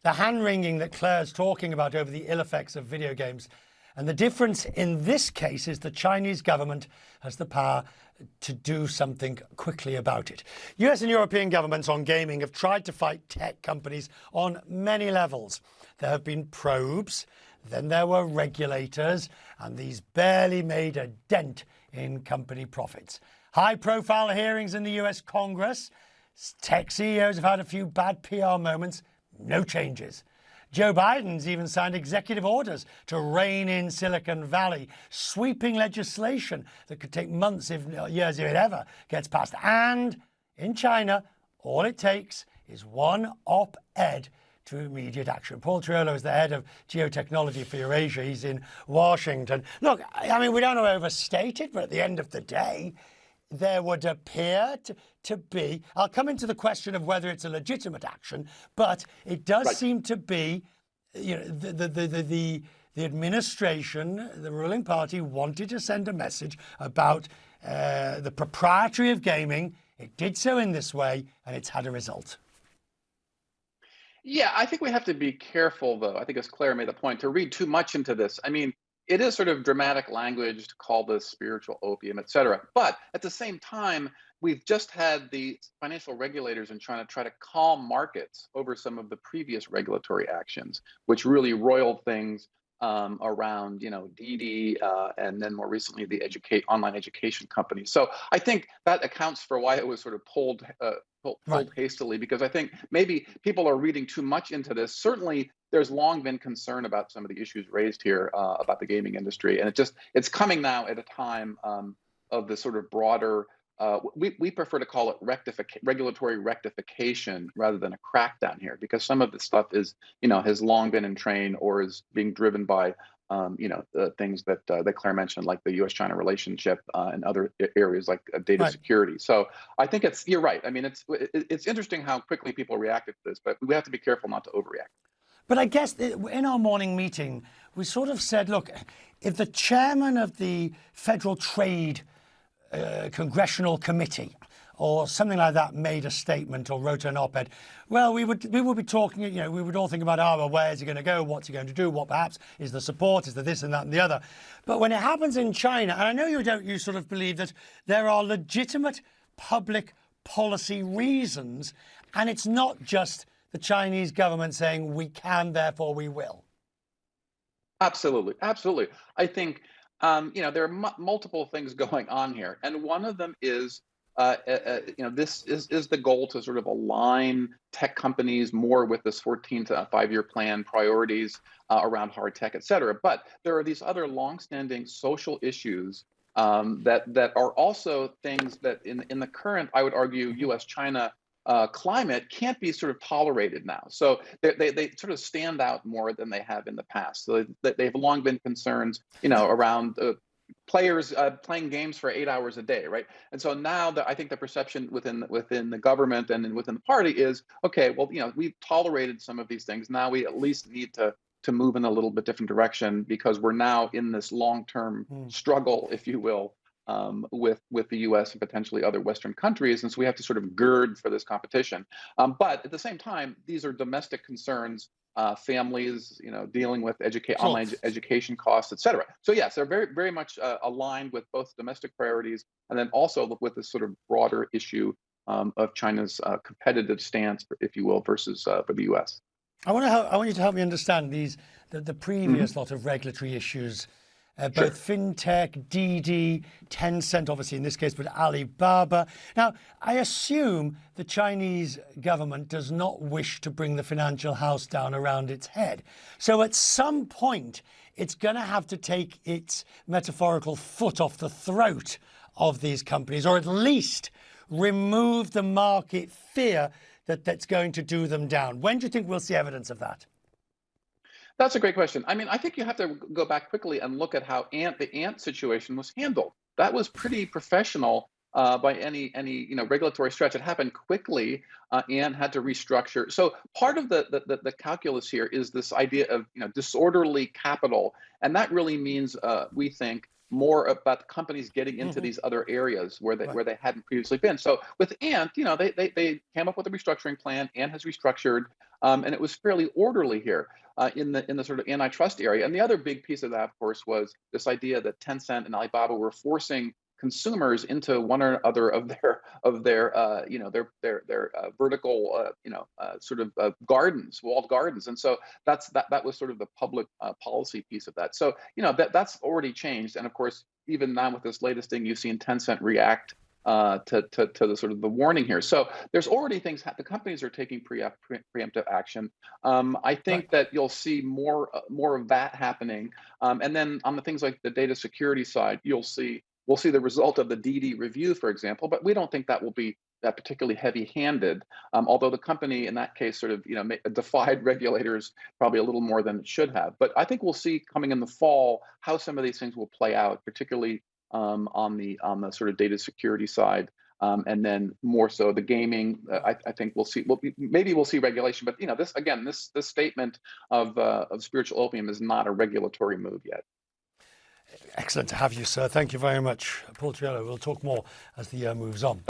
the hand-wringing that Claire's talking about over the ill effects of video games. And the difference in this case is the Chinese government has the power to do something quickly about it. US and European governments on gaming have tried to fight tech companies on many levels. There have been probes, then there were regulators, and these barely made a dent in company profits. High-profile hearings in the US Congress. Tech CEOs have had a few bad PR moments. No changes. Joe Biden's even signed executive orders to rein in Silicon Valley, sweeping legislation that could take months, if not years, if it ever gets passed. And in China, all it takes is one op-ed to immediate action. Paul Triolo is the head of Geo-Technology for Eurasia. He's in Washington. Look, I mean, we don't want to overstate it, but at the end of the day, there would appear to be, I'll come into the question of whether it's a legitimate action, but it does seem to be, you know, the administration, the ruling party wanted to send a message about the propriety of gaming. It did so in this way, and it's had a result. Yeah, I think we have to be careful, though. I think, as Claire made the point, to read too much into this. I mean, it is sort of dramatic language to call this spiritual opium, et cetera. But at the same time, we've just had the financial regulators in China try to calm markets over some of the previous regulatory actions, which really roiled things around, you know, Didi, and then more recently the online education companies. So I think that accounts for why it was sort of pulled hastily, because I think maybe people are reading too much into this. Certainly, there's long been concern about some of the issues raised here about the gaming industry, and it's coming now at a time of the sort of broader. We prefer to call it regulatory rectification rather than a crackdown here, because some of this stuff is, you know, has long been in train or is being driven by, you know, the things that Claire mentioned, like the U.S.-China relationship and other areas like data security. So I think you're right. I mean, it's interesting how quickly people reacted to this, but we have to be careful not to overreact. But I guess in our morning meeting, we sort of said, look, if the chairman of the Federal Trade Congressional Committee or something like that made a statement or wrote an op-ed, well, we would be talking, you know, we would all think about, oh, well, where's he going to go? What's he going to do? What perhaps is the support? Is the this and that and the other? But when it happens in China, and I know you sort of believe that there are legitimate public policy reasons, and it's not just the Chinese government saying we can, therefore we will. Absolutely, absolutely. I think you know, there are multiple things going on here, and one of them is you know, this is the goal to sort of align tech companies more with this 14 to 5-year plan priorities around hard tech, et cetera. But there are these other longstanding social issues that are also things that in the current, I would argue, U.S.-China climate can't be sort of tolerated now. So they sort of stand out more than they have in the past. So they've long been concerns, you know, around players playing games for 8 hours a day, right? And so now I think the perception within the government and within the party is, okay, well, you know, we've tolerated some of these things. Now we at least need to move in a little bit different direction, because we're now in this long-term struggle, if you will, with the U.S. and potentially other Western countries, and so we have to sort of gird for this competition. But at the same time, these are domestic concerns, families, you know, dealing with online education costs, et cetera. So yes, they're very, very much aligned with both domestic priorities and then also with this sort of broader issue of China's competitive stance, if you will, versus for the U.S. I want you to help me understand the previous lot of regulatory issues. Both fintech, Didi, Tencent, obviously in this case, but Alibaba. Now, I assume the Chinese government does not wish to bring the financial house down around its head. So at some point, it's going to have to take its metaphorical foot off the throat of these companies, or at least remove the market fear that's going to do them down. When do you think we'll see evidence of that? That's a great question. I mean, I think you have to go back quickly and look at how the Ant situation was handled. That was pretty professional by any you know, regulatory stretch. It happened quickly. Ant had to restructure. So part of the calculus here is this idea of, you know, disorderly capital, and that really means we think more about companies getting into these other areas where they hadn't previously been. So with Ant, they came up with a restructuring plan. Ant has restructured, and it was fairly orderly here in the sort of antitrust area. And the other big piece of that, of course, was this idea that Tencent and Alibaba were forcing consumers into one or other of their vertical sort of gardens, walled gardens. And so that was sort of the public policy piece of that. So that's already changed. And of course, even now with this latest thing, you've seen Tencent react to the sort of the warning here. So there's already things the companies are taking preemptive action. I think that you'll see more of that happening. And then on the things like the data security side, we'll see the result of the DD review, for example, but we don't think that will be that particularly heavy-handed, although the company in that case sort of defied regulators probably a little more than it should have. But I think we'll see coming in the fall how some of these things will play out, particularly on the sort of data security side, and then more so the gaming. I think we'll see. Maybe we'll see regulation, but this statement of spiritual opium is not a regulatory move yet. Excellent to have you, sir. Thank you very much, Paul Triolo. We'll talk more as the year moves on.